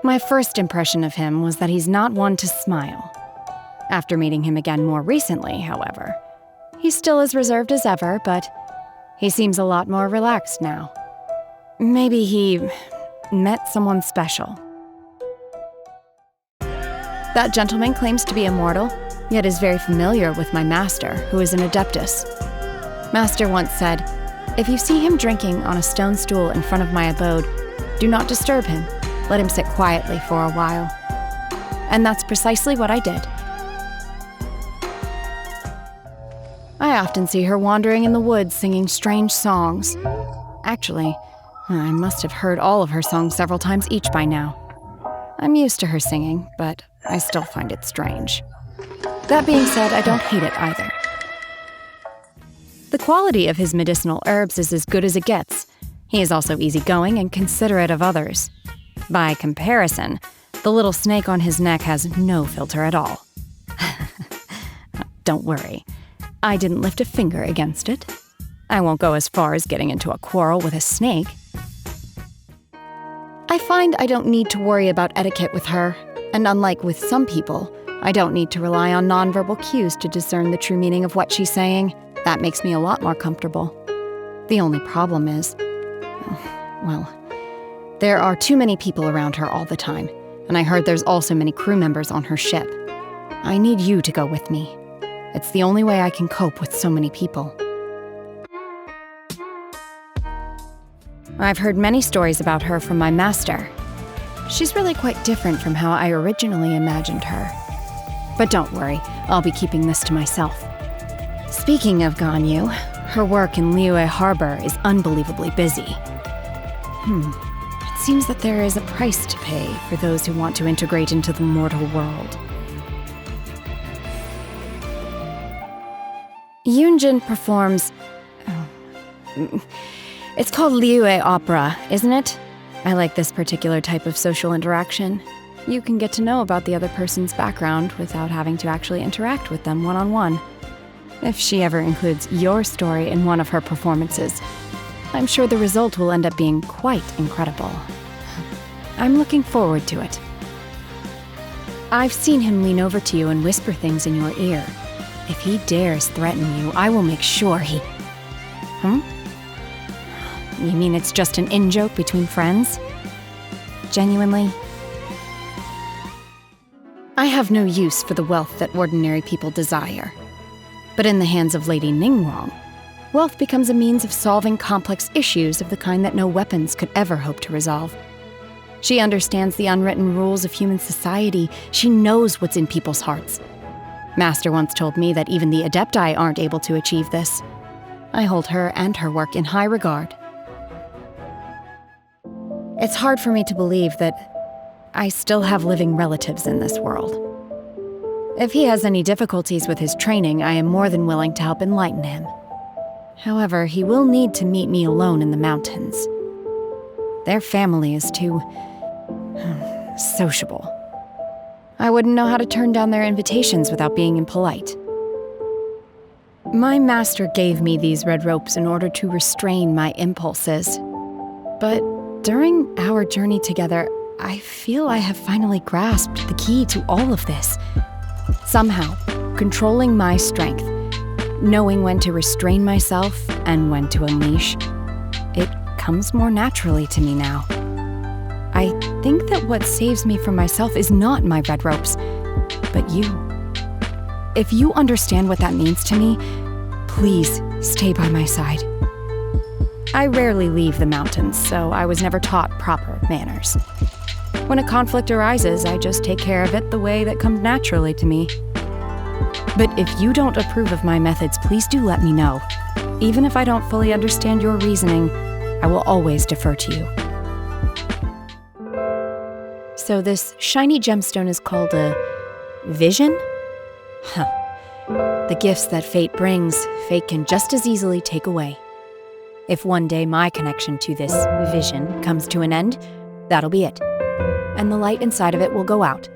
My first impression of him was that he's not one to smile. After meeting him again more recently, however, he's still as reserved as ever, but he seems a lot more relaxed now. Maybe he met someone special. That gentleman claims to be immortal, yet is very familiar with my master, who is an adeptus. Master once said, "If you see him drinking on a stone stool in front of my abode, do not disturb him. Let him sit quietly for a while." And that's precisely what I did. I often see her wandering in the woods singing strange songs. Actually, I must have heard all of her songs several times each by now. I'm used to her singing, but I still find it strange. That being said, I don't hate it either. The quality of his medicinal herbs is as good as it gets. He is also easygoing and considerate of others. By comparison, the little snake on his neck has no filter at all. Don't worry, I didn't lift a finger against it. I won't go as far as getting into a quarrel with a snake. I find I don't need to worry about etiquette with her, and unlike with some people, I don't need to rely on nonverbal cues to discern the true meaning of what she's saying. That makes me a lot more comfortable. The only problem is, well, there are too many people around her all the time, and I heard there's also many crew members on her ship. I need you to go with me. It's the only way I can cope with so many people. I've heard many stories about her from my master. She's really quite different from how I originally imagined her. But don't worry, I'll be keeping this to myself. Speaking of Ganyu, her work in Liyue Harbor is unbelievably busy. It seems that there is a price to pay for those who want to integrate into the mortal world. Yun Jin performs... It's called Liyue Opera, isn't it? I like this particular type of social interaction. You can get to know about the other person's background without having to actually interact with them one-on-one. If she ever includes your story in one of her performances, I'm sure the result will end up being quite incredible. I'm looking forward to it. I've seen him lean over to you and whisper things in your ear. If he dares threaten you, I will make sure he... You mean it's just an in-joke between friends? Genuinely? I have no use for the wealth that ordinary people desire. But in the hands of Lady Ningguang, wealth becomes a means of solving complex issues of the kind that no weapons could ever hope to resolve. She understands the unwritten rules of human society. She knows what's in people's hearts. Master once told me that even the Adepti aren't able to achieve this. I hold her and her work in high regard. It's hard for me to believe that I still have living relatives in this world. If he has any difficulties with his training, I am more than willing to help enlighten him. However, he will need to meet me alone in the mountains. Their family is too... sociable. I wouldn't know how to turn down their invitations without being impolite. My master gave me these red ropes in order to restrain my impulses. But during our journey together, I feel I have finally grasped the key to all of this. Somehow, controlling my strength, knowing when to restrain myself and when to unleash, it comes more naturally to me now. I think that what saves me from myself is not my red ropes, but you. If you understand what that means to me, please stay by my side. I rarely leave the mountains, so I was never taught proper manners. When a conflict arises, I just take care of it the way that comes naturally to me. But if you don't approve of my methods, please do let me know. Even if I don't fully understand your reasoning, I will always defer to you. So this shiny gemstone is called a vision? The gifts that fate brings, fate can just as easily take away. If one day my connection to this vision comes to an end, that'll be it. And the light inside of it will go out.